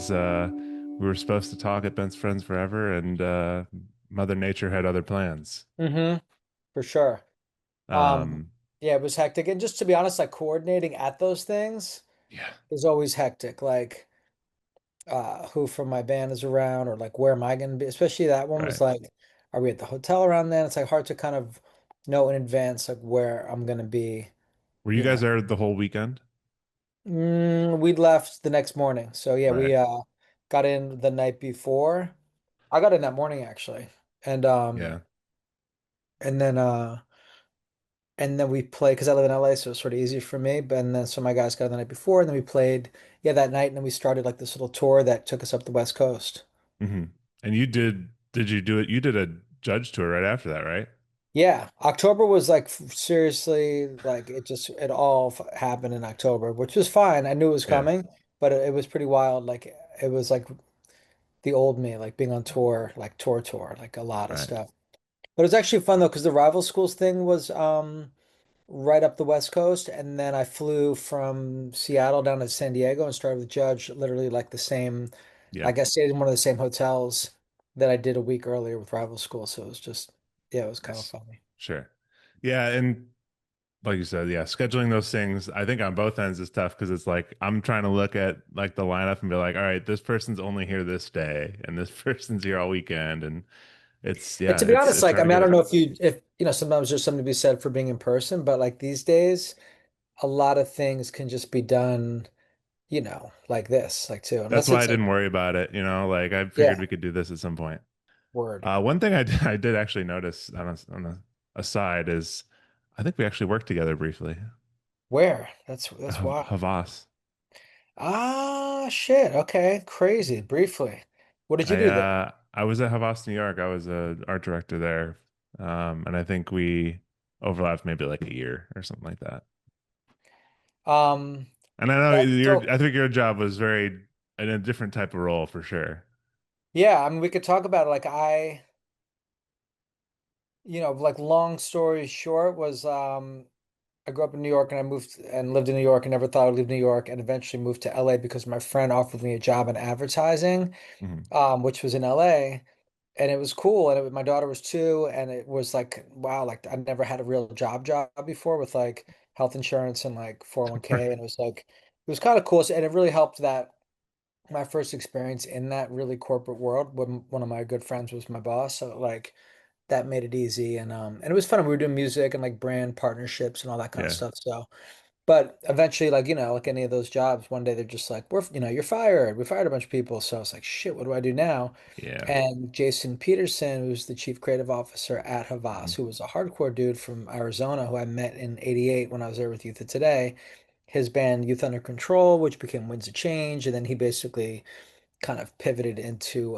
because we were supposed to talk at Best Friends Forever, and Mother Nature had other plans. Hmm. For sure. Um, Um, yeah, it was hectic. And just to be honest, like coordinating at those things yeah, is always hectic. Like who from my band is around or like where am I gonna be? Especially that one was right. like, are we at the hotel around then? It's like hard to kind of know in advance like where I'm gonna be, Were you you guys know. there the whole weekend? We left the next morning. So yeah, Right. we got in the night before. I got in that morning actually. And Yeah. and then and then we played because I live in LA, so it's sort of easy for me. But and then so my guys got in the night before, and then we played, yeah, that night, and then we started like this little tour that took us up the West Coast. hmm And did you do it? You did a judge tour right after that, right? Yeah, October was like seriously like it all happened in October, which was fine. I knew it was Yeah. coming, but it was pretty wild. Like it was like the old me, like being on tour, like tour, like a lot of Right. stuff. But it was actually fun though, because the rival schools thing was right up the West Coast, and then I flew from Seattle down to San Diego and started with Judge, literally like the same, Yeah. like I stayed in one of the same hotels that I did a week earlier with rival school. So it was just, yeah, it was kind of Nice. funny. Sure. Yeah, and like you said, yeah, scheduling those things, I think on both ends is tough because it's like I'm trying to look at like the lineup and be like, all right, this person's only here this day and this person's here all weekend. And it's And yeah, to be honest, it's like, hard I to mean, I get don't it. know if, sometimes there's something to be said for being in person, but like these days, a lot of things can just be done, like this, like too, That's unless why I it's like, didn't worry about it, like I figured yeah, we could do this at some point. word. One thing I did actually notice on a aside is I think we actually worked together briefly. Where? That's wild. Havas. Ah, shit. Okay. Crazy. Briefly. What did you do there? I was at Havas, New York. I was a art director there. And I think we overlapped maybe like a year or something like that. Um, And I know that's your so I think your job was very in a different type of role for sure. yeah, I mean we could talk about it. Like like long story short was I grew up in New York and I moved and lived in New York and never thought I'd leave New York and eventually moved to LA because my friend offered me a job in advertising, hmm which was in LA. And it was cool. And my daughter was two, and it was like, wow, like I never had a real job before with like health insurance and like 401k. And it was kind of cool. And it really helped that my first experience in that really corporate world when one of my good friends was my boss. So like that made it easy. And it was fun. We were doing music and like brand partnerships and all that kind of Yeah. stuff. So but eventually, like, like any of those jobs, one day they're just like, you're fired. We fired a bunch of people. So I was like, shit, what do I do now? Yeah. And Jason Peterson, who's the chief creative officer at Mhm. Havas, who was a hardcore dude from Arizona, who I met in '88 when I was there with Youth of Today, his band Youth Under Control, which became Winds of Change. And then he basically kind of pivoted into,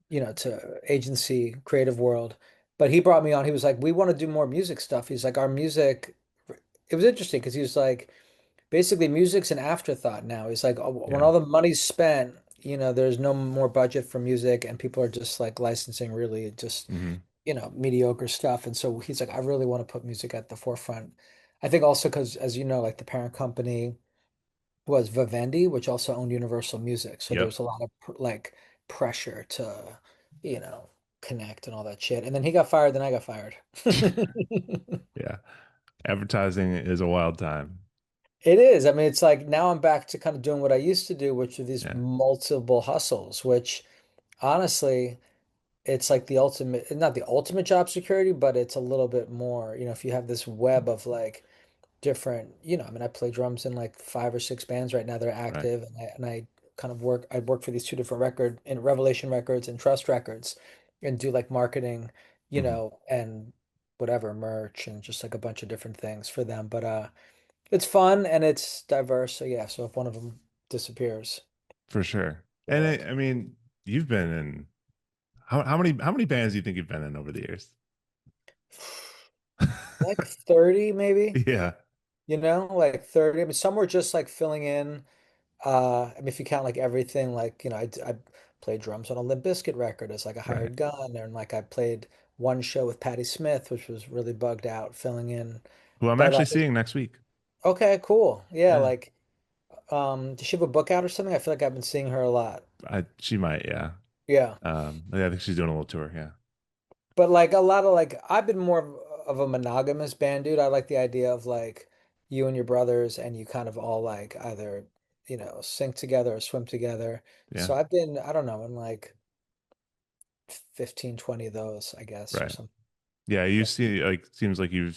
to agency creative world. But he brought me on. He was like, we want to do more music stuff. He's like, our music, it was interesting because he was like, basically music's an afterthought now. It's like when Yeah. all the money's spent, there's no more budget for music and people are just like licensing really just, hmm mediocre stuff. And so he's like, I really want to put music at the forefront. I think also because, as you know, like the parent company was Vivendi, which also owned Universal Music. So there Yep. was a lot of like pressure to, you know, connect and all that shit. And then he got fired, then I got fired. Yeah. Advertising is a wild time. It is. I mean, it's like now I'm back to kind of doing what I used to do, which are these Yeah. multiple hustles, which honestly, it's like the ultimate, not the ultimate job security, but it's a little bit more, if you have this web of like different, I mean, I play drums in like five or six bands right now that are Right. active, and I kind of I work for these two different in Revelation Records and Trust Records and do like marketing, hmm and whatever merch and just like a bunch of different things for them. But it's fun and it's diverse. So yeah, so if one of them disappears, For sure. the And world. I mean, you've been in how many bands do you think you've been in over the years? Like 30 maybe, Yeah. like 30. I mean, some were just like filling in. I mean, if you count like everything, like, I played drums on a Limp Bizkit record as like a Right. hired gun, and like I played one show with Patti Smith, which was really bugged out, filling in. Who I'm But actually seeing next week. okay, cool. Yeah, Yeah. like Does she have a book out or something? I feel like I've been seeing her a lot. She might, yeah. Yeah. Yeah, I think she's doing a little tour. Yeah, But like a lot of like I've been more of a monogamous band dude. I like the idea of like you and your brothers and you kind of all like either, sink together or swim together. yeah, So I've been, I don't know, in like 15, 20 of those, I guess, or right. something. Yeah, you Yeah. see, like, seems like you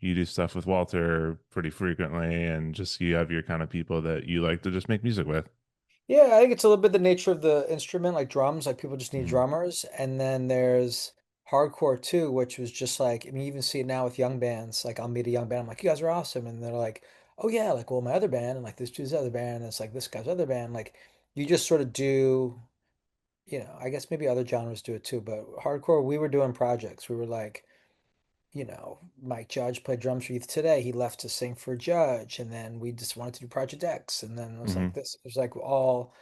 do stuff with Walter pretty frequently, and just you have your kind of people that you like to just make music with. Yeah, I think it's a little bit the nature of the instrument, like drums, like people just need Hmm. drummers. And then there's hardcore too, which was just like, I mean, you even see it now with young bands. Like I'll meet a young band, I'm like, you guys are awesome. And they're like, oh yeah, like, well, my other band, and like this dude's other band, and it's like this guy's other band. Like you just sort of do, I guess maybe other genres do it too, but hardcore, we were doing projects. We were like, Mike Judge played drums for Youth Today. He left to sing for Judge, and then we just wanted to do Project X, and then it was like Hmm. this. It was like all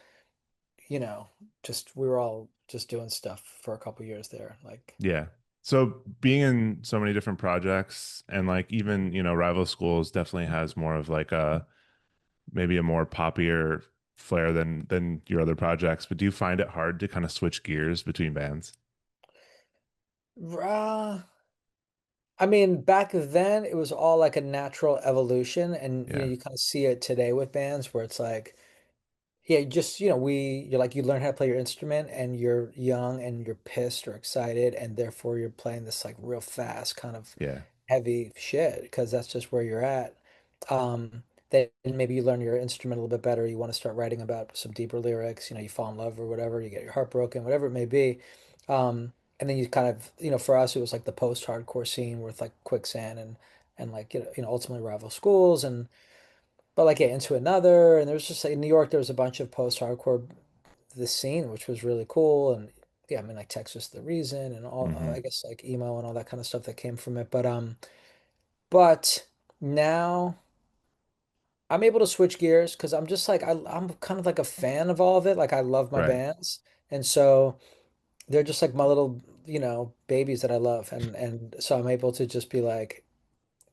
you know, just we were all just doing stuff for a couple years there. Like, Yeah. So being in so many different projects and like even, Rival Schools definitely has more of like a maybe a more poppier flair than your other projects, but do you find it hard to kind of switch gears between bands? uh, I mean, back then it was all like a natural evolution, and Yeah. you kind of see it today with bands where it's like, yeah, you just you're like you learn how to play your instrument, and you're young and you're pissed or excited, and therefore you're playing this like real fast kind of Yeah. heavy shit because that's just where you're at. Then maybe you learn your instrument a little bit better. You want to start writing about some deeper lyrics. You fall in love or whatever. You get your heart broken, whatever it may be. And then you kind of, for us, it was like the post-hardcore scene with like Quicksand and like ultimately Rival Schools and but like yeah, Into Another. And there was just like in New York, there was a bunch of post-hardcore this scene, which was really cool. And yeah, I mean like Texas The Reason and all Hmm. I guess like emo and all that kind of stuff that came from it. But now I'm able to switch gears because I'm just like I'm kind of like a fan of all of it. Like I love my Right. bands, and so they're just like my little babies that I love, and so I'm able to just be like,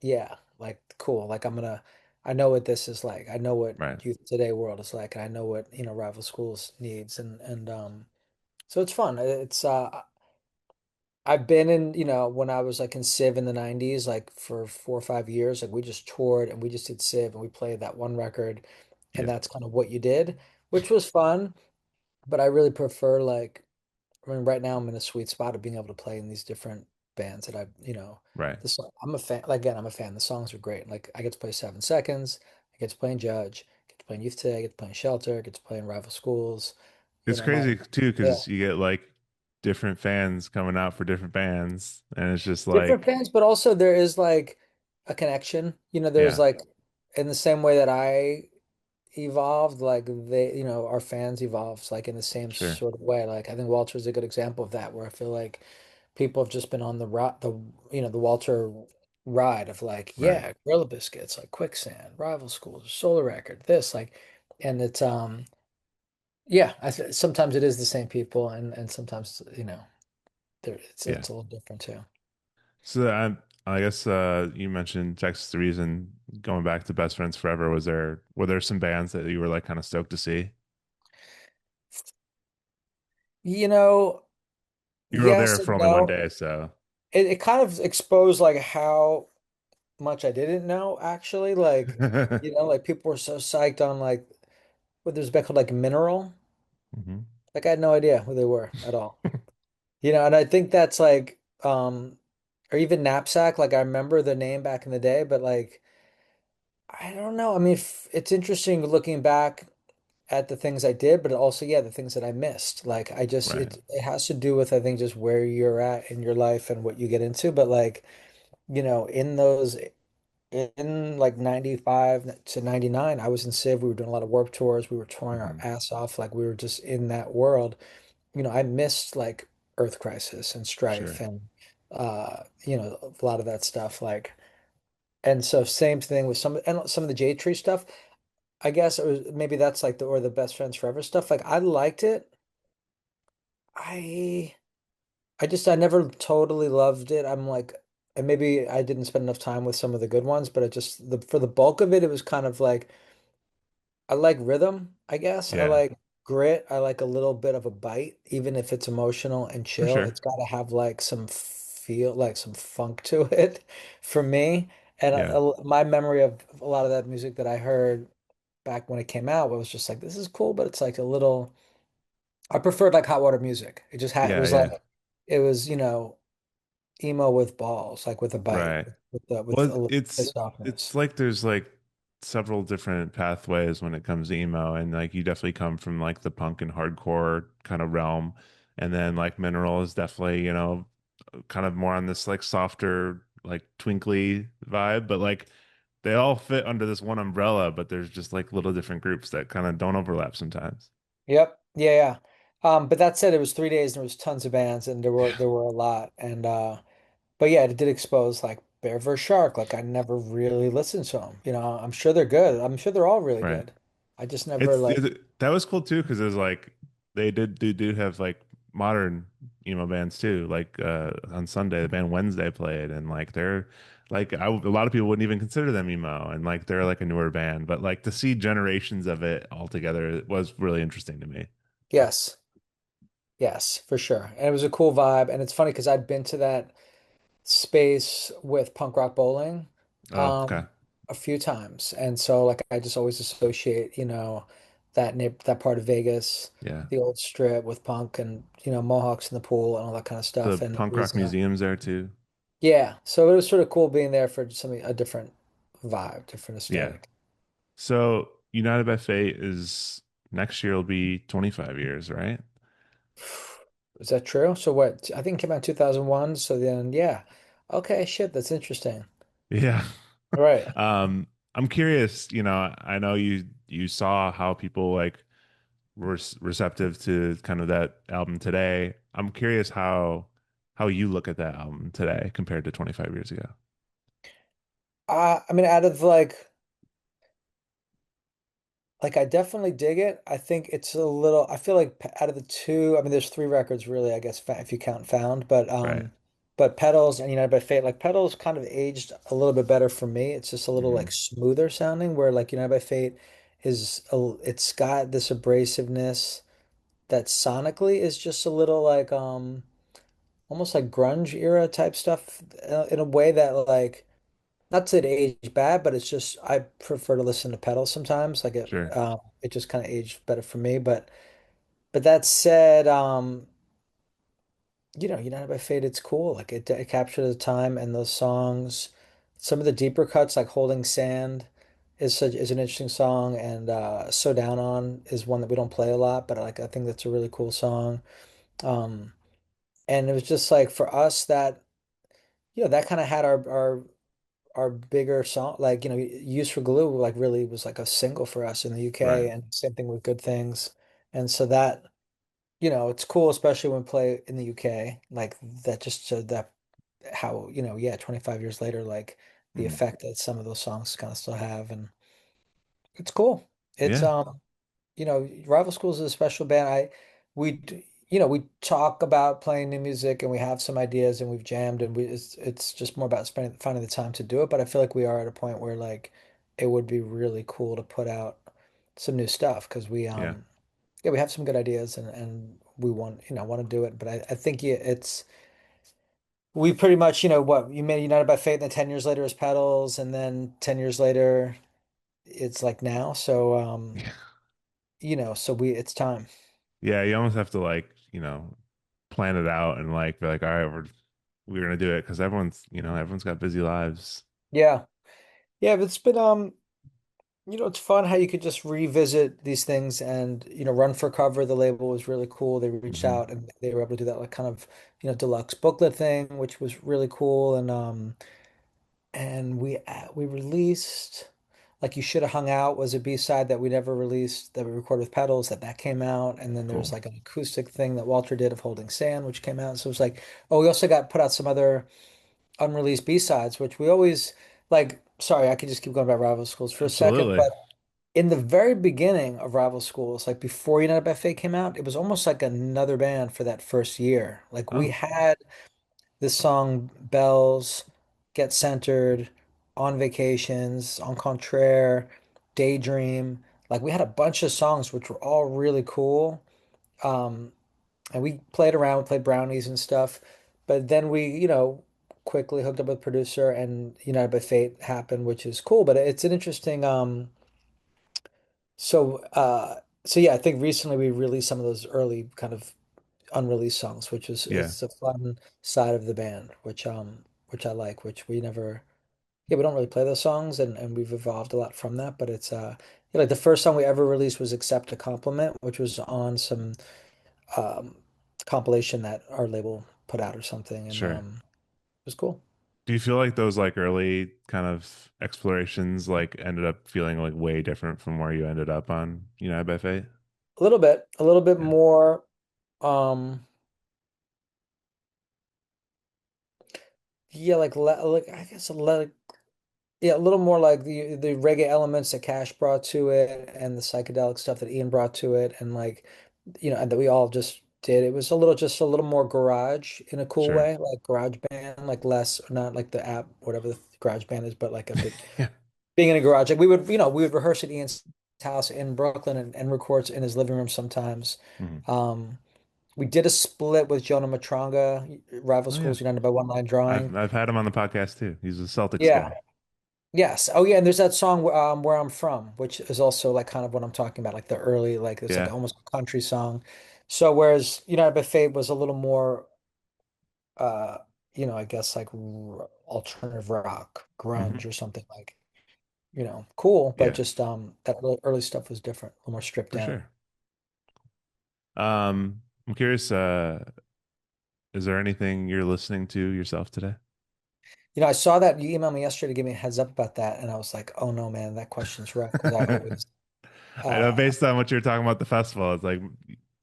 yeah, like cool. Like I know what this is like. I know what Right. Youth Today world is like, and I know what Rival Schools needs, and so it's fun. It's I've been in, when I was like in Civ in the 90s, like for 4 or 5 years, like we just toured and we just did Civ and we played that one record and Yeah. that's kind of what you did, which was fun. But I really prefer like, I mean, right now I'm in a sweet spot of being able to play in these different bands that Right. I'm a fan, like, again, I'm a fan. The songs are great. Like I get to play 7 Seconds, I get to play in Judge, I get to play in Youth Today, I get to play in Shelter, I get to play in Rival Schools, It's my, crazy too yeah. because you get like different fans coming out for different bands, and it's just Different like, fans, but also there is like a connection. There's yeah, like in the same way that I evolved, like our fans evolved like in the same sure, sort of way. Like I think Walter's a good example of that, where I feel like people have just been on the Walter ride of like, right, yeah, Gorilla Biscuits, like Quicksand, Rival Schools, Solar Record, this, like, and it's yeah, sometimes it is the same people and sometimes, yeah. it's a little different too. So I guess you mentioned Texas the Reason. Going back to Best Friends Forever, were there some bands that you were like kind of stoked to see? You know, You were all yes there for and only one no. day, so It kind of exposed like how much I didn't know actually. Like, like people were so psyched on like what there's a band called like Mineral. Mhm. Like I had no idea who they were at all. And I think that's like or even Knapsack, like I remember the name back in the day, but like I don't know. I mean, it's interesting looking back at the things I did, but also, yeah, the things that I missed. Like I just Right. it has to do with I think just where you're at in your life and what you get into. But like, in those in like 95 to 99, I was in Civ. We were doing a lot of warp tours. We were touring our Hmm. ass off. Like we were just in that world. I missed like Earth Crisis and Strife Sure. and a lot of that stuff. Like, and so same thing with some of the Jade Tree stuff. I guess it was maybe that's like the Best Friends Forever stuff. Like I liked it. I I never totally loved it. I'm like, and maybe I didn't spend enough time with some of the good ones, but it just for the bulk of it, it was kind of like I like rhythm, I guess. I Yeah, like grit. I like a little bit of a bite, even if it's emotional and for chill. sure. It's got to have like some feel, like some funk to it for me. And Yeah, my memory of a lot of that music that I heard back when it came out was just like, this is cool, but it's like a little, I preferred like hot water music. It just had, it yeah, was yeah. like, it was, emo with balls, like with a bite, Right. with Well, a little it's pissed offness. it's like there's like several different pathways when it comes to emo, and like you definitely come from like the punk and hardcore kind of realm, and then like Mineral is definitely, kind of more on this like softer, like twinkly vibe, but like they all fit under this one umbrella, but there's just like little different groups that kind of don't overlap sometimes. Yep. Yeah, yeah. But that said, it was 3 days and there was tons of bands and there were a lot. And but yeah, it did expose like Bear vs. Shark. Like I never really listened to them. I'm sure they're good. I'm sure they're all really Right. good. I just never like, That was cool too because it was like they do have like modern emo bands too. Like on Sunday, the band Wednesday played, and like they're like a lot of people wouldn't even consider them emo, and like they're like a newer band, but like to see generations of it all together was really interesting to me. yes, yes, for sure. And it was a cool vibe. And it's funny because I'd been to that space with punk rock bowling Oh, okay, a few times. And so like I just always associate, that part of Vegas, yeah, the old strip with punk and, Mohawks in the pool and all that kind of the stuff. And it punk rock was museums there too. yeah, so it was sort of cool being there for something a different vibe, different Yeah. aesthetic. So United by Fate is next year will be 25 years, right? Is that true? So what? I think it came out in 2001, so then yeah. Okay, shit, that's interesting. Yeah. All right. I'm curious, I know you saw how people like were receptive to kind of that album today. I'm curious how you look at that album today compared to 25 years ago. I mean, out of like I definitely dig it. I think it's a little. I feel like out of the two, I mean, there's three records really. I guess if you count Found, Right. but Petals and United by Fate, like Petals, kind of aged a little bit better for me. It's just a little Hmm. like smoother sounding. Where like United by Fate it's got this abrasiveness that sonically is just a little like almost like grunge era type stuff in a way that like. Not to say it aged bad, but it's just I prefer to listen to pedals sometimes. Like Sure. it just kind of aged better for me. But that said, United by Fate, it's cool. Like it captured the time and those songs. Some of the deeper cuts, like Holding Sand, is an interesting song, and So Down On is one that we don't play a lot, but I think that's a really cool song. Um, and it was just like for us that that kind of had our bigger song, like, Use for Glue, like really was like a single for us in the Right. UK, and same thing with Good Things. And so that, it's cool, especially when play in the UK, like that just showed that how, yeah, 25 years later, like the Mhm. effect that some of those songs kind of still have. And it's cool. It's, Yeah. Rival Schools is a special band. We talk about playing new music and we have some ideas and we've jammed and it's just more about finding the time to do it. But I feel like we are at a point where like it would be really cool to put out some new stuff because Yeah. we have some good ideas and we want to do it. But I think we pretty much, what you made United by Fate, and then 10 years later is Pedals, and then 10 years later it's like now. So so it's time. Yeah, you almost have to like, plan it out and like be like, all right, we're gonna do it because everyone's got busy lives. Yeah. Yeah, but it's been it's fun how you could just revisit these things and Run for Cover, the label was really cool. They reached Hmm. out and they were able to do that like kind of, deluxe booklet thing, which was really cool. And we released like You Should Have Hung Out was a B-side that we never released that we recorded with pedals that came out. And then there's Cool. like an acoustic thing that Walter did of Holding Sand, which came out. So it was like, oh, we also got put out some other unreleased B-sides, which we always like. Sorry, I could just keep going about Rival Schools for a second, Absolutely. but in the very beginning of Rival Schools, like before United by Fate came out, it was almost like another band for that first year. Like we Oh, had this song Bells, Get Centered, On Vacations, On Contraire, Daydream. like we had a bunch of songs which were all really cool. Um, and we played around, played brownies and stuff. But then we, quickly hooked up with producer and United by Fate happened, which is cool. But it's an interesting so so yeah, I think recently we released some of those early kind of unreleased songs, which Yeah, is a fun side of the band, which I like, which we never yeah, we don't really play those songs and we've evolved a lot from that, but it's yeah, like the first song we ever released was Accept a Compliment, which was on some um compilation that our label put out or something and sure. it was cool. Do you feel like those like early kind of explorations like ended up feeling like way different from where you ended up on United by Fate? A little bit Yeah. more um yeah, like I guess yeah, a little more like the reggae elements that Cash brought to it and the psychedelic stuff that Ian brought to it and like and that we all just did. It was a little just a little more garage in a cool Sure. way, like garage band, like less not like the app, whatever the garage band is, but like a bit Yeah. being in a garage. Like we would rehearse at Ian's house in Brooklyn and record in his living room sometimes. Mhm. Um, we did a split with Jonah Matranga, Rival Oh yeah. Schools United by One Line Drawing. I've had him on the podcast too. He's a Celtics Yeah. guy. Yes. Oh, yeah. And there's that song "Where I'm From," which is also like kind of what I'm talking about, like the early, like it's like Yeah. almost a country song. So whereas United by Fate was a little more, uh, I guess like alternative rock, Hmm. grunge or something like, cool, but Yeah, just that early stuff was different, a little more stripped for down. sure. I'm curious, is there anything you're listening to yourself today? I saw that you emailed me yesterday to give me a heads up about that, and I was like, oh no, man, that question's rough because I always, I know uh, based on what you're talking about the festival, it's like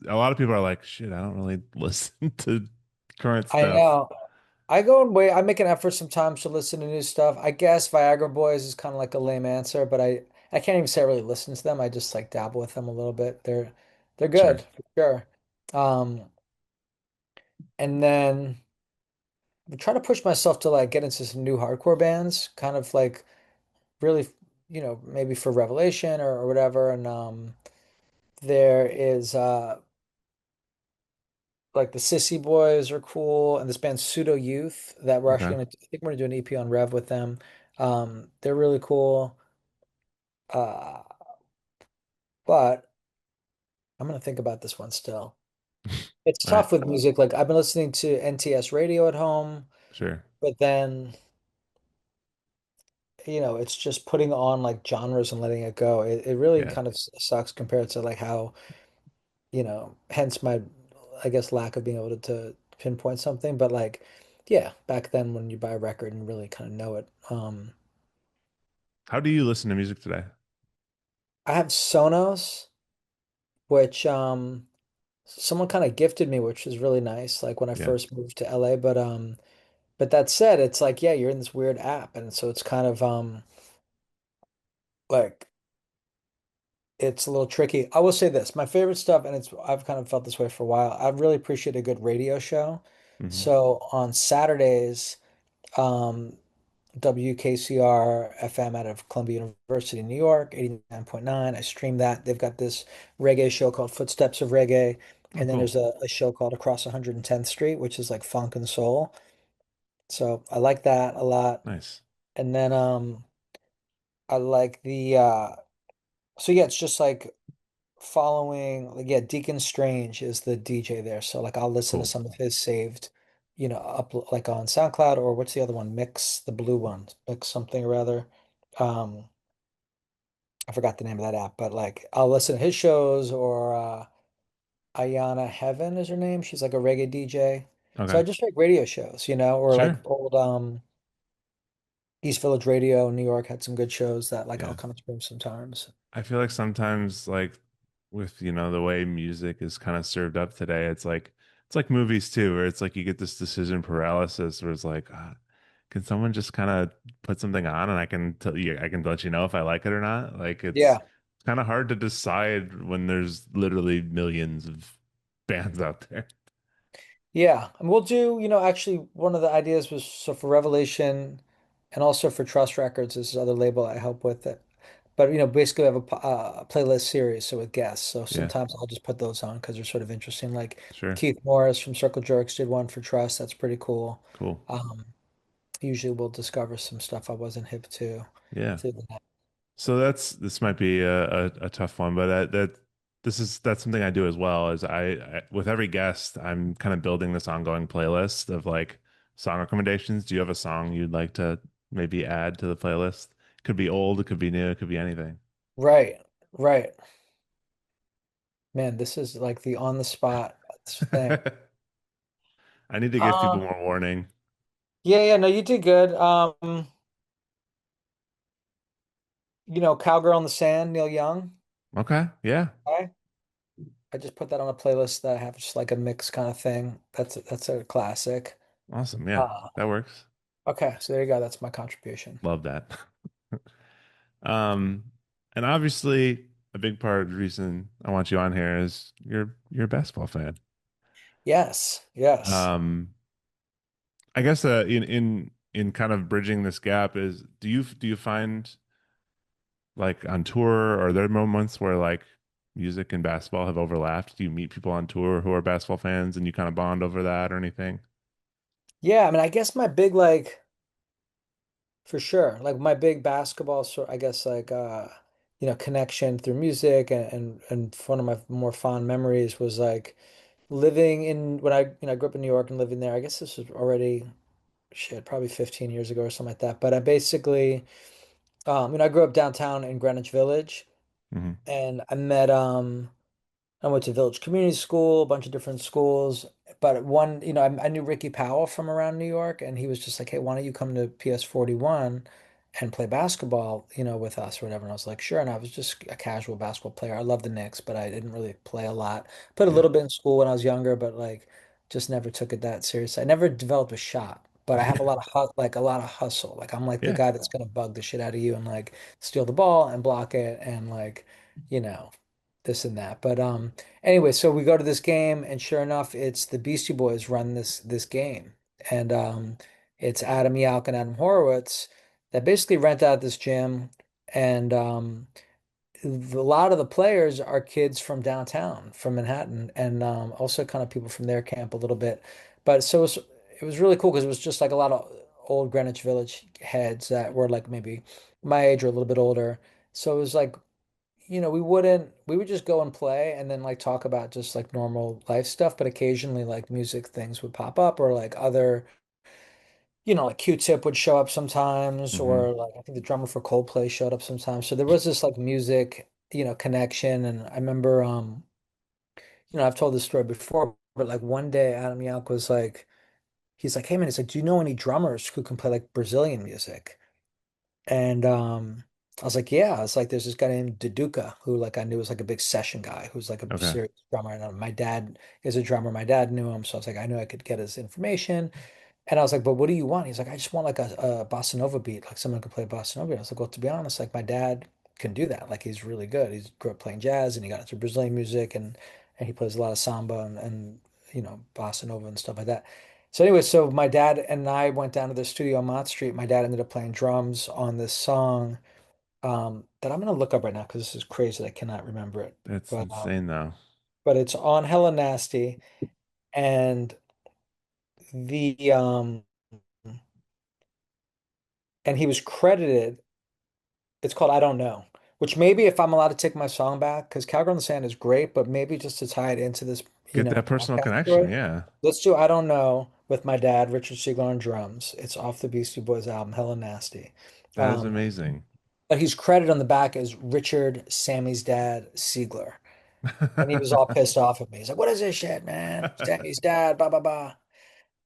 a lot of people are like, shit, I don't really listen to current I stuff. know. I go and wait. I make an effort sometimes to listen to new stuff. I guess Viagra Boys is kind of like a lame answer, but I can't even say I really listen to them. I just like dabble with them a little bit. They're Sure. good for sure. Um, and then I try to push myself to like get into some new hardcore bands, kind of like really, maybe for Revelation or whatever. And there is like the Sissy Boys are cool, and this band Pseudo Youth that we're actually Okay. I think we're gonna do an EP on Rev with them. They're really cool. Uh, but I'm gonna think about this one still. It's All right. tough with music. Like I've been listening to NTS radio at home, Sure. but then, it's just putting on like genres and letting it go. It really Yeah. kind of sucks compared to like how, hence my, I guess, lack of being able to pinpoint something. But like, yeah, back then when you buy a record and really kind of know it. How do you listen to music today? I have Sonos, which someone kind of gifted me, which is really nice, like when I Yeah. first moved to LA. But that said, it's like, yeah, you're in this weird app, and so it's kind of like it's a little tricky. I will say this, my favorite stuff, and I've kind of felt this way for a while. I really appreciate a good radio show. Hmm. So on Saturdays, um, WKCR FM out of Columbia University, New York, 89.9. I stream that. They've got this reggae show called Footsteps of Reggae. Oh, And then cool. there's a show called Across 110th Street, which is like funk and soul. So I like that a lot. Nice. And then I like the so yeah, it's just like following like yeah, Deacon Strange is the DJ there. So like I'll listen to Cool. some of his saved, up like on SoundCloud or what's the other one? Mix the blue one. Mix something or other. Um I forgot the name of that app, but like I'll listen to his shows or Ayana Heaven is her name. She's like a reggae DJ. So Okay. I just like radio shows, or like Sure. old East Village Radio, New York had some good shows that like I'll Yeah. come through sometimes. I feel like sometimes like with the way music is kind of served up today, it's like movies too, where it's like you get this decision paralysis where it's like, can someone just kind of put something on and I can let you know if I like it or not? Like Yeah. it's kind of hard to decide when there's literally millions of bands out there. Yeah. And we'll do, actually one of the ideas was so for Revelation and also for Trust Records, this is other label I help with it. But basically, we have a playlist series, so with guests. So Yeah, sometimes I'll just put those on because they're sort of interesting. Like sure. Keith Morris from Circle Jerks did one for Trust. That's pretty cool. Cool. Um, Usually we'll discover some stuff I wasn't hip to Yeah. through the net. So this might be a tough one, but that's something I do as well. Is I with every guest, I'm kind of building this ongoing playlist of like song recommendations. Do you have a song you'd like to maybe add to the playlist? Could be old, it could be new, it could be anything. Right, right. Man, this is like the on the spot thing. I need to give people Uh, more warning. yeah, yeah, no, you did good. Cowgirl in the Sand, Neil Young. Okay, yeah, I just put that on a playlist that I have just like a mix kind of thing. That's a classic. awesome, yeah, Uh, that works. okay, so there you go. That's my contribution. Love that. Um, and obviously, a big part of the reason I want you on here is you're a basketball fan. Yes, yes. Um, I guess in kind of bridging this gap is do you find like on tour are there moments where like music and basketball have overlapped? Do you meet people on tour who are basketball fans and you kind of bond over that or anything? Yeah, I mean, I guess my big like for sure, like my big basketball sort, I guess like connection through music and one of my more fond memories was like living in when I grew up in New York and living there. I guess this was already shit, probably 15 years ago or something like that. But I basically I grew up downtown in Greenwich Village Hmm. and I went to Village Community School, a bunch of different schools. But one, I knew Ricky Powell from around New York, and he was just like, "Hey, why don't you come to PS 41 and play basketball, with us or whatever?" And I was like, "Sure." And I was just a casual basketball player. I love the Knicks, but I didn't really play a lot. Played a Yeah. little bit in school when I was younger, but like, just never took it that seriously. I never developed a shot, but I have a lot of like a lot of hustle. Like I'm like the Yeah. guy that's gonna bug the shit out of you and like steal the ball and block it and like, you know, this and that. But anyway, so we go to this game, and sure enough, it's the Beastie Boys run this game, and it's Adam Yauch and Adam Horowitz that basically rent out this gym, and a lot of the players are kids from downtown, from Manhattan, and also kind of people from their camp a little bit. But so it was really cool because it was just like a lot of old Greenwich Village heads that were like maybe my age or a little bit older. So it was like we would just go and play and then like talk about just like normal life stuff, but occasionally like music things would pop up or like other, like Q-Tip would show up sometimes, Hmm. or like I think the drummer for Coldplay showed up sometimes. So there was this like music, connection. And I remember, I've told this story before, but like one day Adam Yauch was like, he's like, "Hey man," he's like, "Do you know any drummers who can play like Brazilian music?" And I was like, yeah. It's like there's this guy named Daduka who like I knew was like a big session guy who's like a Okay. serious drummer. And my dad is a drummer. My dad knew him, so I was like, I knew I could get his information. And I was like, but what do you want? He's like, I just want like a bossa nova beat, like someone could play bossa nova. And I was like, well, to be honest, like my dad can do that. Like he's really good. He's grew up playing jazz and he got into Brazilian music and he plays a lot of samba and bossa nova and stuff like that. So anyway, so my dad and I went down to the studio on Mott Street. My dad ended up playing drums on this song that I'm gonna look up right now because this is crazy. I cannot remember it. That's But insane though. it's on Hella Nasty and the and he was credited. It's called I Don't Know, which maybe if I'm allowed to take my song back, because Cowgirl in the Sand is great, but maybe just to tie it into this, Get that personal podcast connection. story, Yeah. let's do I Don't Know with my dad, Richard Siegler on drums. It's off the Beastie Boys album, Hella Nasty. That is Um, amazing. but he's credited on the back as Richard, Sammy's dad, Siegler. And he was all pissed off at me. He's like, "What is this shit, man? Sammy's dad, blah, blah, blah."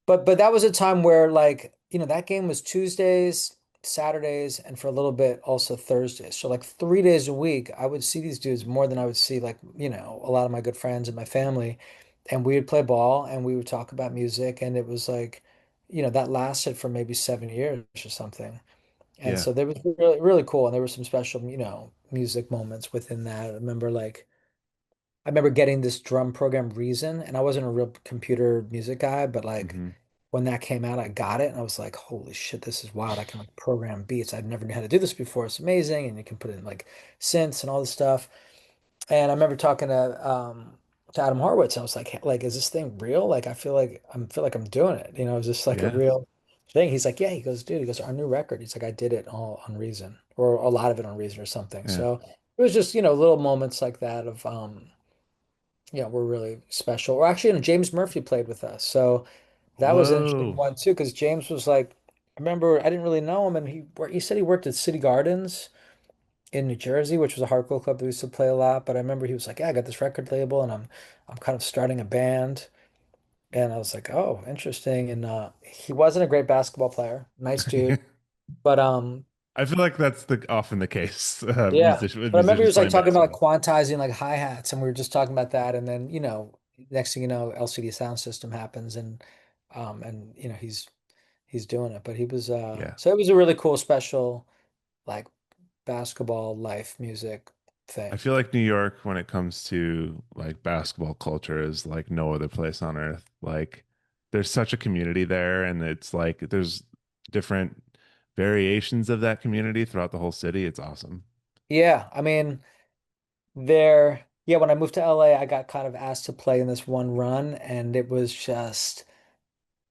But that was a time where like, that game was Tuesdays, Saturdays, and for a little bit also Thursdays. So like 3 days a week, I would see these dudes more than I would see like, a lot of my good friends and my family. And we would play ball and we would talk about music. And it was like, that lasted for maybe 7 years or something. And Yeah. so there was really, really cool. And there were some special, music moments within that. I remember getting this drum program Reason, and I wasn't a real computer music guy, but like Hmm. when that came out, I got it and I was like, holy shit, this is wild. I can like program beats. I'd never knew how to do this before. It's amazing. And you can put in like synths and all this stuff. And I remember talking to Adam Horowitz, and I was like, is this thing real? Like, feel like I'm doing it. You know, is this like a Yeah. real thing? He's like, yeah. He goes, dude. He goes, our new record. He's like, I did it all on Reason, or a lot of it on Reason, or something. Yeah. So it was just little moments like that of were really special. Or actually, James Murphy played with us, so that was an interesting Whoa. one too, because James was like, I remember I didn't really know him, and he said he worked at City Gardens in New Jersey, which was a hardcore club that we used to play a lot. But I remember he was like, "Yeah, I got this record label, and I'm kind of starting a band." And I was like, "Oh, interesting." And he wasn't a great basketball player, nice dude, but I feel like that's the often the case yeah. But I remember he musicians was like playing talking about like basketball. quantizing like hi-hats, and we were just talking about that, and then next thing you know, LCD sound system happens, and he's doing it. But he was Yeah. so it was a really cool, special like basketball life music I thing. feel like New York, when it comes to like basketball culture, is like no other place on earth. Like, there's such a community there, and it's like there's different variations of that community throughout the whole city. It's awesome. Yeah, I mean, yeah, when I moved to LA, I got kind of asked to play in this one run, and it was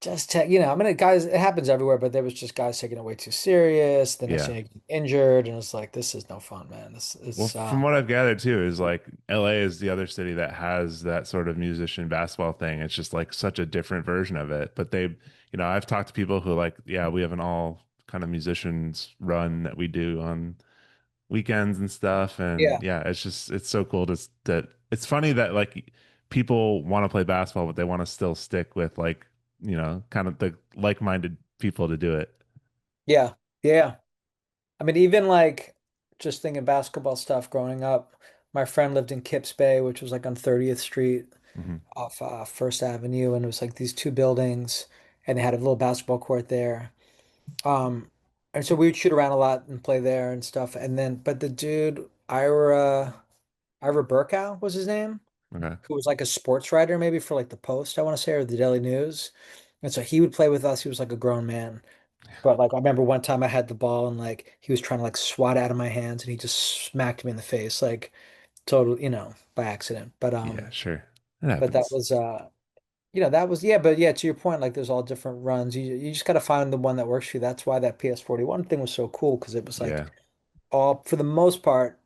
I mean, guys, it happens everywhere, but there was just guys taking it way too serious. The next Yeah. thing you get injured, and it's like, this is no fun, man. This Well, it's from what I've gathered too, is like LA is the other city that has that sort of musician basketball thing. It's just like such a different version of it. But I've talked to people who like, yeah, we have an all kind of musicians run that we do on weekends and stuff. And yeah, yeah, it's so cool that it's funny that like people want to play basketball, but they want to still stick with like, kind of the like-minded people to do it. yeah, yeah. I mean, even like just thinking basketball stuff growing up, my friend lived in Kips Bay, which was like on 30th Street Hmm. off First Avenue, and it was like these two buildings, and they had a little basketball court there. Um, and so we would shoot around a lot and play there and stuff. And then, but the dude, Ira Burkow was his name, Okay. who was like a sports writer maybe for like the Post, I want to say, or the Daily News. And so he would play with us. He was like a grown man. But like I remember one time I had the ball and like he was trying to like swat it out of my hands and he just smacked me in the face, like total, by accident. Yeah, sure. It But that happens. was that was yeah, but yeah, to your point, like there's all different runs. You just gotta find the one that works for you. That's why that PS41 thing was so cool because it was like Yeah, all for the most part,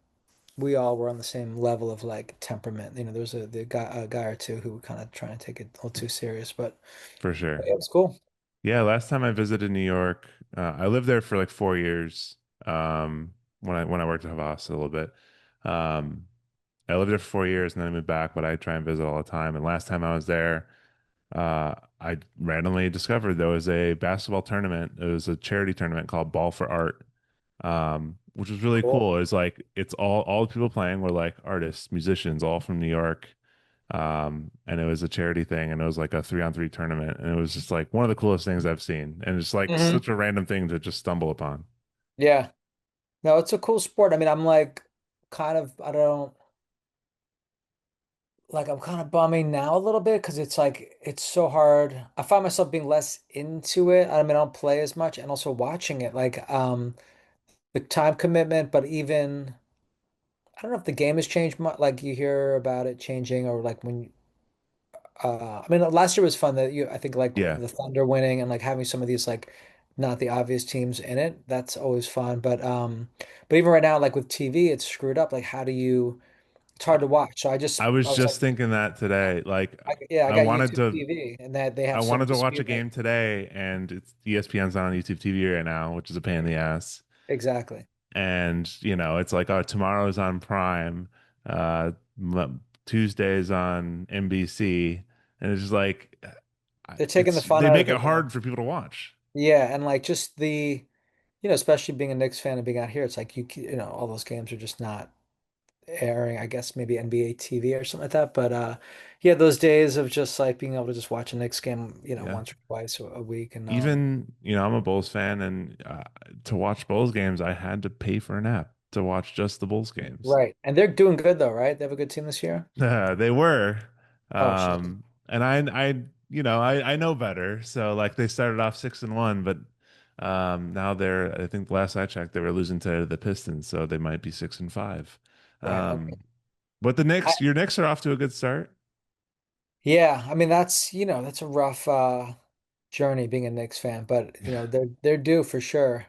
we all were on the same level of like temperament. There was a guy or two who were kind of trying to take it a little too serious, for but sure. yeah, it was cool. Yeah, last time I visited New York, I lived there for like 4 years. When I worked at Havas a little bit. Um, I lived there for 4 years and then I moved back, but I try and visit all the time. And last time I was there, I randomly discovered there was a basketball tournament. It was a charity tournament called Ball for Art, which was really Cool. cool. It's like it's all the people playing were like artists, musicians, all from New York. And it was a charity thing, and it was like a 3-on-3 tournament, and it was just like one of the coolest things I've seen, and it's like Hmm. such a random thing to just stumble upon. Yeah. No, it's a cool sport. I mean, I'm like kind of I don't like I'm kind of bumming now a little bit because it's like it's so hard. I find myself being less into it. I mean, I don't play as much and also watching it like the time commitment, but even I don't know if the game has changed much. Like you hear about it changing, or like when I mean, last year was fun that I think like Yeah, the Thunder winning and like having some of these like not the obvious teams in it. That's always fun. But even right now, like with TV, it's screwed up. Like, how do you? It's hard to watch. So I I was was like, just thinking that today. Like, yeah, I I got wanted YouTube to, TV, and that they I have some wanted to watch a dispute. Like, game today, and ESPN's not on YouTube TV right now, which is a pain in the ass. exactly. And it's like, oh, tomorrow's on Prime, Tuesday's on NBC, and it's just like, They're taking the it's fun they out make of it it now. hard for people to watch. Yeah, and like just especially being a Knicks fan and being out here, it's like all those games are just not airing, I guess maybe NBA TV or something like that. But yeah, those days of just like being able to just watch a Knicks game, Yeah. once or twice a week, and Even, I'm a Bulls fan, and to watch Bulls games, I had to pay for an app to watch just the Bulls games. right. And they're doing good though, right? They have a good team this year. They were, Oh shit. and I I know better. So like they started off 6-1, but now I think the last I checked, they were losing to the Pistons, so they might be 6-5. Right. Okay. But I, Your Knicks are off to a good start. yeah, I mean that's a rough journey being a Knicks fan, but they're due for sure.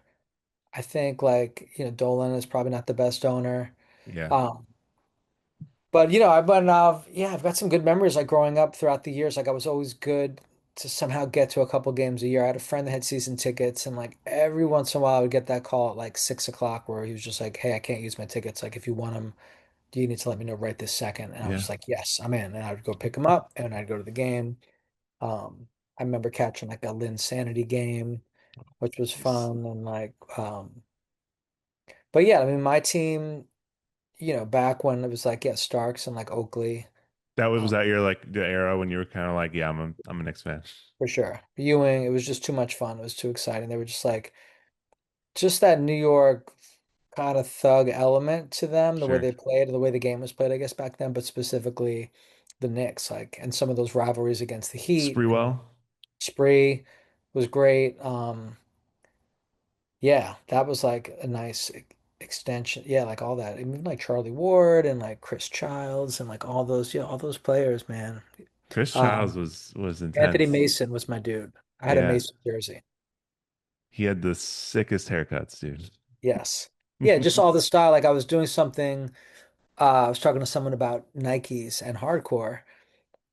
I think like, Dolan is probably not the best owner. Yeah. Um, but yeah, I've got some good memories like growing up throughout the years. Like I was always good to somehow get to a couple games a year. I had a friend that had season tickets, and like every once in a while I would get that call at like 6 o'clock where he was just like, "Hey, I can't use my tickets. Like if you want them, do you need to let me know right this second?" And I was Yeah. just like, "Yes, I'm in." And I would go pick them up, and I'd go to the game. I remember catching like a Lynn Sanity game, which was Nice. fun, and like, but yeah, I mean, my team, back when it was like, yeah, Starks and like Oakley, Was um, that your like the era when you were kind of like, yeah, I'm a Knicks fan. for sure. Ewing, it was just too much fun. It was too exciting. They were just like, just that New York kind of thug element to them, the way Sure. they played, the way the game was played, I guess, back then, but specifically the Knicks, like, and some of those rivalries against the Heat and Spreewell. Spree was great. Yeah, that was like a nice extension. Yeah, like all that. Even like Charlie Ward and like Chris Childs and like all those, all those players, man. Chris Childs Um, was Anthony intense. Mason was my dude. I had a Yeah. Mason jersey. He had the sickest haircuts, dude. Yes. Yeah, just all the style. Like I was doing something, I was talking to someone about Nikes and hardcore.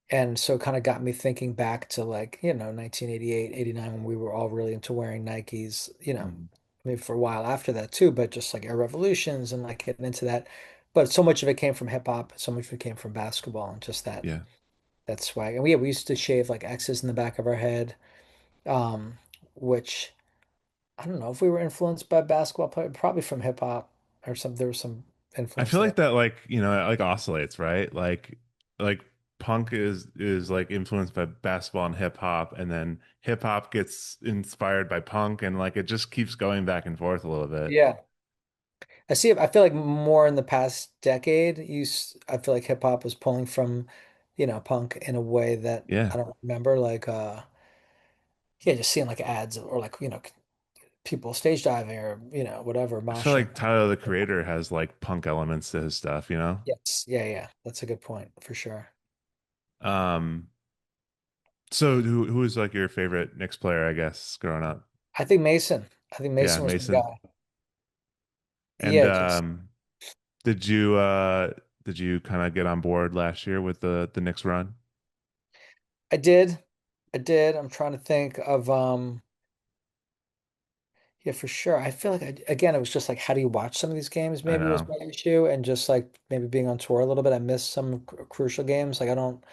And so it kind of got me thinking back to like, 1988, 89, when we were all really into wearing Nikes, Mm. maybe for a while after that too, but just like Air Revolutions and like getting into that. But so much of it came from hip hop, so much of it came from basketball and just Yeah. that swag. And we used to shave like X's in the back of our head, um, which I don't know if we were influenced by basketball, probably from hip hop or some, there was some I influence feel like there. that like, it like oscillates, right? Like punk is like influenced by basketball and hip hop, and then hip hop gets inspired by punk, and like it just keeps going back and forth a little bit. Yeah. I see. I feel like more in the past decade, I feel like hip hop was pulling from, punk in a way that Yeah. I don't remember. Like, yeah, just seeing like ads or like, people stage diving or, whatever, I feel moshing. like Tyler the Creator has like punk elements to his stuff, you know? Yes. Yeah. Yeah. That's a good point for sure. Um, so who is like your favorite Knicks player, I guess, growing up? I think Mason. I think Yeah, Mason was the Mason. guy. And Yeah. Just, did you kind of get on board last year with the Knicks run? I did. I did. I'm trying to think of, yeah, for sure. I feel like again, it was just like, how do you watch some of these games? I Maybe was know. my issue, and just like maybe being on tour a little bit, I missed some crucial games. Like I don't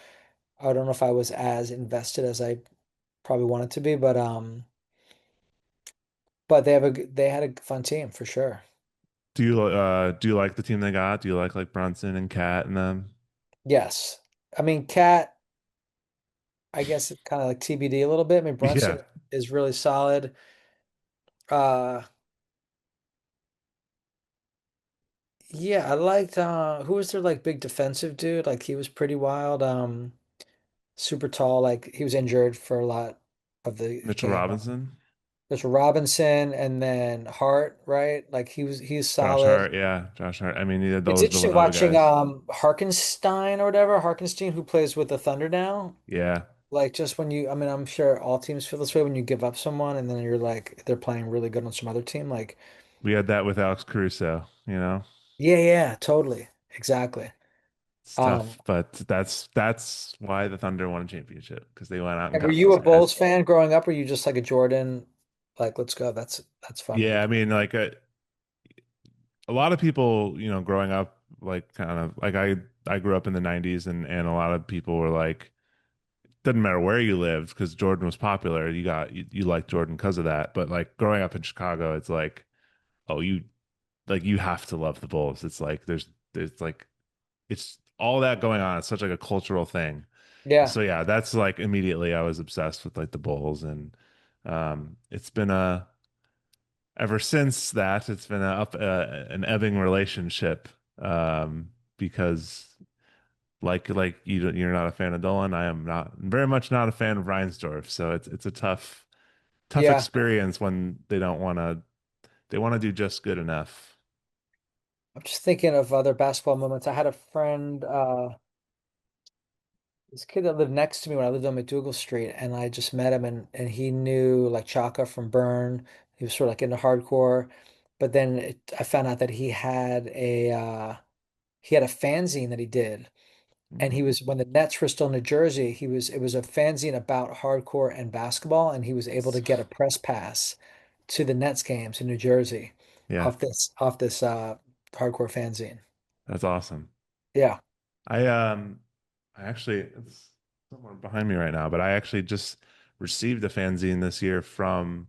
know if I was as invested as I probably wanted to be, but they had a fun team for sure. Do you like the team they got? Do you like Brunson and Cat and them? Yes, I mean, Cat. I guess it's kind of like TBD a little bit. I mean, Yeah, Brunson is really solid. Uh, yeah, I liked who was their like big defensive dude? Like he was pretty wild. Super tall. Like he was injured for a lot of the Mitchell game. Robinson, There's Robinson and then Hart, right? Like he's Josh solid. Hart, yeah, Josh Hart. I mean, he had It's those interesting Villanova watching guys. Harkenstein or whatever, Harkenstein who plays with the Thunder now. Yeah, Like just when I mean, I'm sure all teams feel this way when you give up someone and then you're like they're playing really good on some other team. Like, we had that with Alex Caruso. yeah, yeah, totally. Exactly. It's Um, tough, but that's why the Thunder won a championship because they went out and and were got you those a guys. Bulls fan growing up? Or were you just like a Jordan, like let's go. That's fun Yeah, with I mean, like a lot of people, growing up, like kind of like I grew up in the '90s, and a lot of people were like, doesn't matter where you lived because Jordan was popular. You liked Jordan because of that. But like growing up in Chicago, it's like, oh, you have to love the Bulls. It's like there's like it's all that going on. It's such like a cultural thing. Yeah. So yeah, that's like immediately I was obsessed with like the Bulls, and it's been a ever since that it's been an ebbing relationship, because like you're not a fan of Dolan. I am not very much not a fan of Reinsdorf. So it's a tough Yeah, experience when they want to do just good enough. I'm just thinking of other basketball moments. I had a friend, this kid that lived next to me when I lived on McDougal Street, and I just met him, and he knew like Chaka from Burn. He was sort of like into hardcore, but then I found out that he had a fanzine that he did, and he Mhm. was when the Nets were still in New Jersey. It was a fanzine about hardcore and basketball, and he was able to get a press pass to the Nets games in New Jersey Yeah, off this hardcore fanzine. that's awesome. Yeah. I I actually it's somewhere behind me right now, but I actually just received a fanzine this year from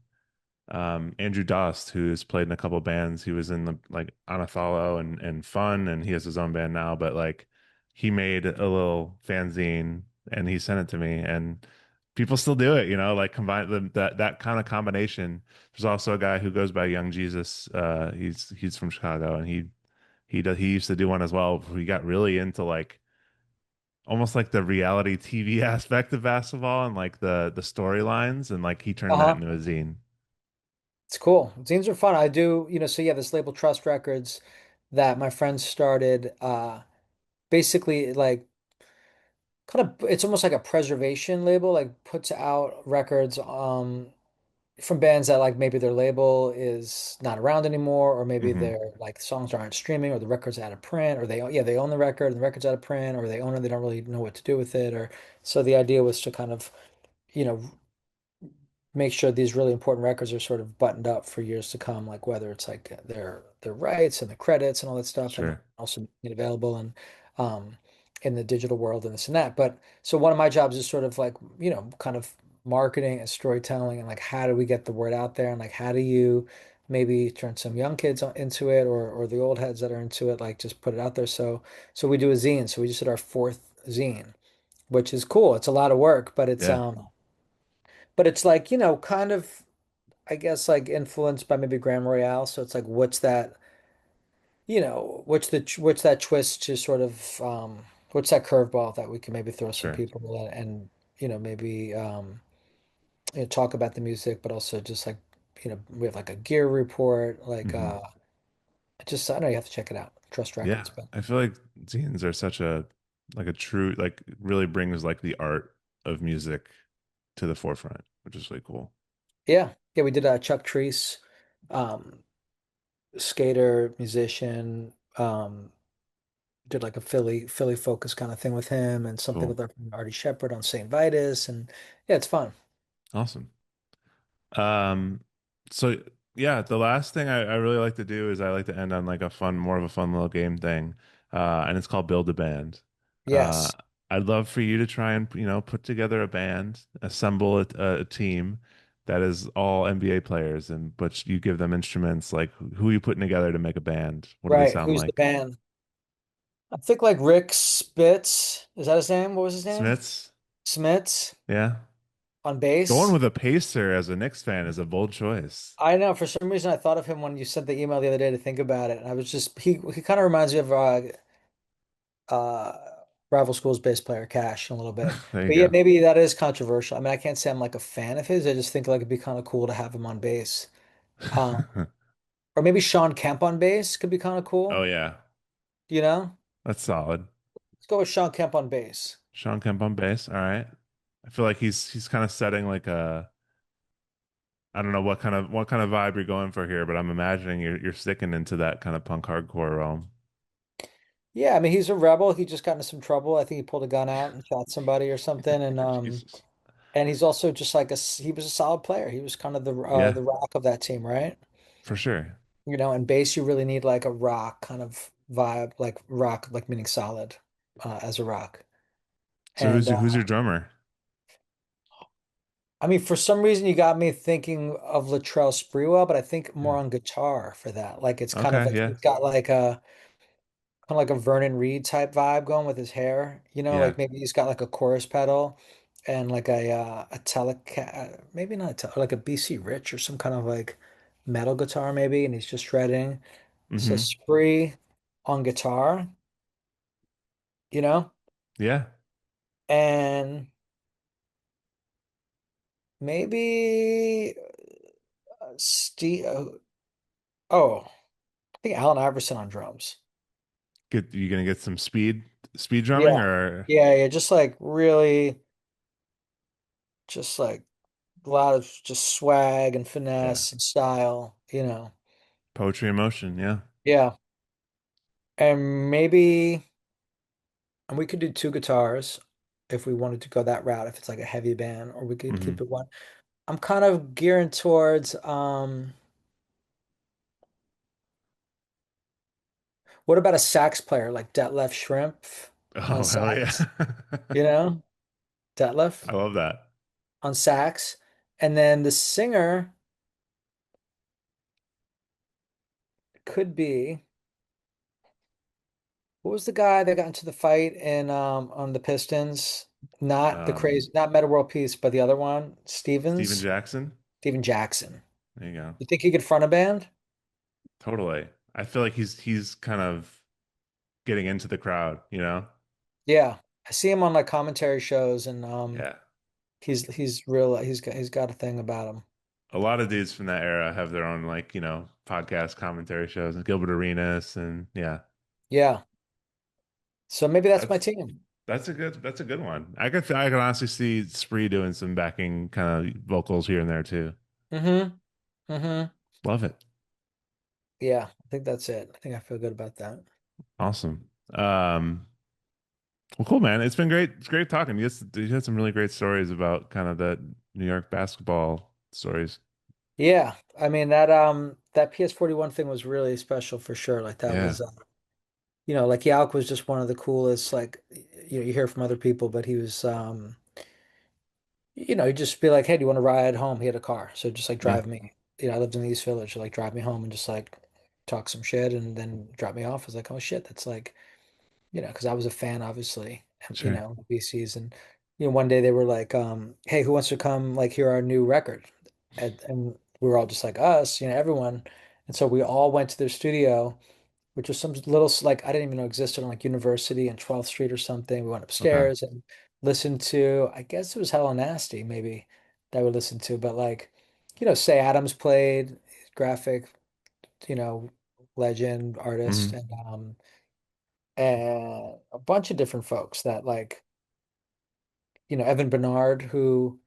Andrew Dost, who's played in a couple bands. He was in the like Anathallo and Fun, and he has his own band now. But like, he made a little fanzine and he sent it to me, and people still do it. Like combine that kind of combination. There's also a guy who goes by Young Jesus. He's from Chicago, and he used to do one as well. He got really into like almost like the reality TV aspect of basketball and like the storylines, and like he turned that Uh-huh. into a zine. It's cool. Zines are fun. I do, so yeah, this label Trust Records that my friends started, basically like kind of it's almost like a preservation label, like puts out records from bands that like maybe their label is not around anymore, or maybe Hmm. their like songs aren't streaming, or the record's out of print, or they own the record and the record's out of print, or they own it, they don't really know what to do with it, or so the idea was to kind of, you know, make sure these really important records are sort of buttoned up for years to come, like whether it's like their rights and the credits and all that stuff, and then Sure. also making it available and um in the digital world and this and that. But so one of my jobs is sort of like, kind of marketing and storytelling, and like how do we get the word out there, and like how do you maybe turn some young kids into it, or the old heads that are into it, like just put it out there. So we do a zine. So we just did our fourth zine, which is cool. It's a lot of work, Yeah. but it's like, kind of, I guess, like influenced by maybe Grand Royale. So it's like, what's that twist to sort of, what's that curveball that we can maybe throw some Sure. people at, and, maybe, talk about the music, but also just like, we have like a gear report, like, Hmm. I know you have to check it out. Trust Yeah. Records, but I feel like zines are such a like a true like really brings like the art of music to the forefront, which is really cool. yeah, yeah, we did Chuck Treese, um, skater, musician, did like a Philly focus kind of thing with him, and something Cool. with our friend Artie Shepherd on St. Vitus, and yeah, it's fun. Awesome. Um, so yeah, the last thing I really like to do is I like to end on like more of a fun little game thing. And it's called Build a Band. Uh, Yes. I'd love for you to try and, put together a band, assemble a team that is all NBA players, and but you give them instruments. Like, who are you putting together to make a band? What do they Right. sound Who's the like? band? I think like Rick Spitz. Is that his name? What was his name? Smiths? Smits Yeah. on Going bass. with a pacer as a Knicks fan is a bold choice. I know for some reason I thought of him when you sent the email the other day to think about it. And I was just he kind of reminds me of uh rival schools bass player Cash a little bit. There you But yeah, go. maybe that is controversial. I mean, I can't say I'm like a fan of his. I just think like it'd be kind of cool to have him on bass. Um, or maybe Sean Kemp on bass could be kind of Oh cool. yeah. You know? That's solid. Let's go with Sean Kemp on bass. Sean Kemp on bass. All right. I feel like he's kind of setting like a I don't know what kind of vibe you're going for here, but I'm imagining you're sticking into that kind of punk hardcore realm. Yeah, I mean he's a rebel. He just got into some trouble. I think he pulled a gun out and shot somebody or something. Jesus. And he's also just like he was a solid player. He was kind of Yeah, the rock of that team, right? for sure. In bass you really need like a rock kind of vibe, like rock, like meaning solid, as a rock. So And who's your drummer? I mean, for some reason you got me thinking of Latrell Sprewell, but I think more Yeah. on guitar for that. Like it's kind of Okay, like yeah. it's got like a kind of like a Vernon Reid type vibe going with his hair. Yeah. Like maybe he's got like a chorus pedal and like a teleca, maybe not a like a BC Rich or some kind of like metal guitar maybe, and he's just shredding. So Hmm. Spree on guitar, you know? Yeah. And maybe Steve. Oh, I think Allen Iverson on drums. Get you gonna get some speed drumming Yeah. or Yeah. Just like really, just like a lot of just swag and yeah. finesse and style. Poetry in motion, yeah. Yeah. And maybe, and we could do two guitars if we wanted to go that route, if it's like a heavy band, or we could Hmm. keep it one. I'm kind of gearing towards, what about a sax player like Detlef Shrimp on Oh, hell yeah. sax? You know, Detlef I love that. on sax. And then the singer could be, what was the guy that got into the fight in on the Pistons? Not the Um, crazy, not Meta World Peace, but the other one, Steven Stevens, Jackson. Steven Jackson. There you go. You think he could front a band? Totally. I feel like he's kind of getting into the crowd, you know? Yeah. I see him on like commentary shows and Yeah. he's real he's got a thing about him. A lot of dudes from that era have their own like, podcast commentary shows and Gilbert Arenas and yeah. Yeah. So maybe that's my That's team. that's a good one. I could honestly see Spree doing some backing kind of vocals here and there too. Mm-hmm. Mm-hmm. Love it. Yeah, I think that's it. I think I feel good about that. Awesome. Well, cool, man. It's been great. It's great talking. You had some really great stories about kind of the New York basketball stories. Yeah. I mean that PS41 thing was really special for sure. Like that Yeah, was like Yalk was just one of the coolest, like you hear from other people, but he was he'd just be like, "Hey, do you want to ride home?" He had a car. So just like yeah, drive me. I lived in the East Village, so like drive me home and just like talk some shit and then drop me off. I was like, "Oh shit, that's like because I was a fan, obviously, and, sure. BCs, and one day they were like, "Hey, who wants to come like hear our new record?" And we were all just like us, everyone, and so we all went to their studio, which was some little like I didn't even know existed on like University and 12th Street or something. We went Okay. upstairs and listened to, I guess it was Hella Nasty, maybe that we listened to, but like, Say Adams played, graphic, you know, legend artist, Hmm. and a bunch of different folks that like, Evan Bernard, who,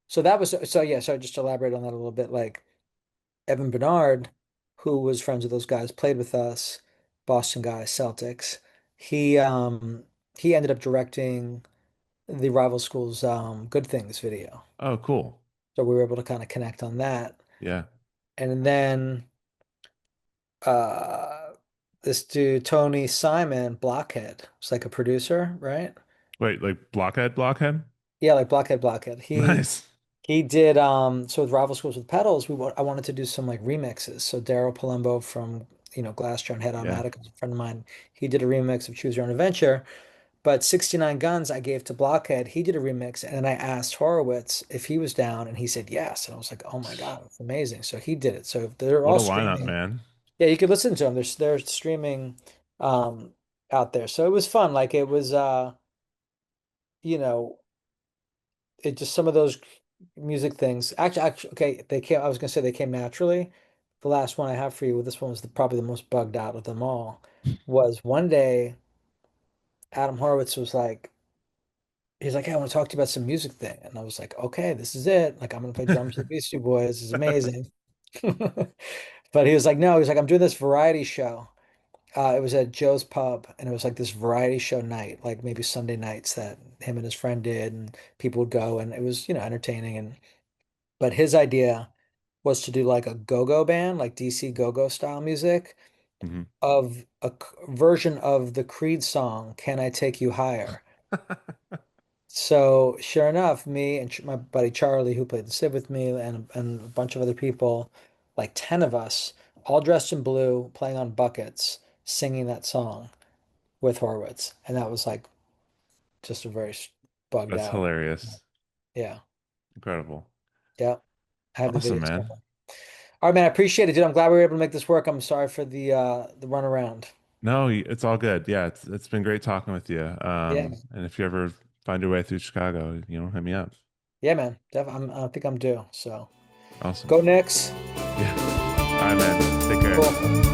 so that was, so yeah, so just to elaborate on that a little bit, like Evan Bernard, who was friends with those guys, played with us, Boston guy, Celtics. He, um, he ended up directing the rival school's, Good Things video. Oh, cool. So we were able to kind of connect on that. Yeah. And then, uh, this dude, Tony Simon, Blockhead, was like a producer, right? Wait, like Blockhead? Yeah, like Blockhead. Nice. He did so with Rival Schools with Pedals, I wanted to do some like remixes. So Daryl Palumbo from, Glassjaw and Head Yeah, Automatic, is a friend of mine. He did a remix of Choose Your Own Adventure. But 69 Guns I gave to Blockhead. He did a remix, and then I asked Horowitz if he was down, and he said yes. And I was like, oh my God, it's amazing. So he did it. So they're what all a lineup, streaming. man. Yeah, you could listen to them. They're streaming um out there. So it was fun. Like it was you know, it just some of those music things. Actually, okay, they came. I was gonna say they came naturally. The last one I have for you, this one was probably the most bugged out of them all. Was one day Adam Horowitz was like, he's like, "Hey, I want to talk to you about some music thing," and I was like, "Okay, this is it. Like, I'm gonna play drums for the Beastie Boys. This is amazing." But he was like, "No," he's like, "I'm doing this variety show." It was at Joe's Pub, and it was like this variety show night, like maybe Sunday nights that him and his friend did, and people would go, and it was, entertaining. And but his idea was to do like a go-go band, like DC go-go style music Hmm. of a version of the Creed song, Can I Take You Higher? So sure enough, me and my buddy Charlie, who played the Civ with me, and a bunch of other people, like 10 of us, all dressed in blue, playing on buckets, singing that song with Horowitz. And that was like just a very bugged That's out. hilarious. Yeah. Incredible. Yeah. I have the Awesome, video man. somewhere. All right, man. I appreciate it, dude. I'm glad we were able to make this work. I'm sorry for the runaround. No, it's all good. Yeah, it's been great talking with you. Yeah, And if you ever find your way through Chicago, hit me up. yeah, man. I think I'm due. So Awesome. go Knicks. Yeah. All right, man. Take care. Cool.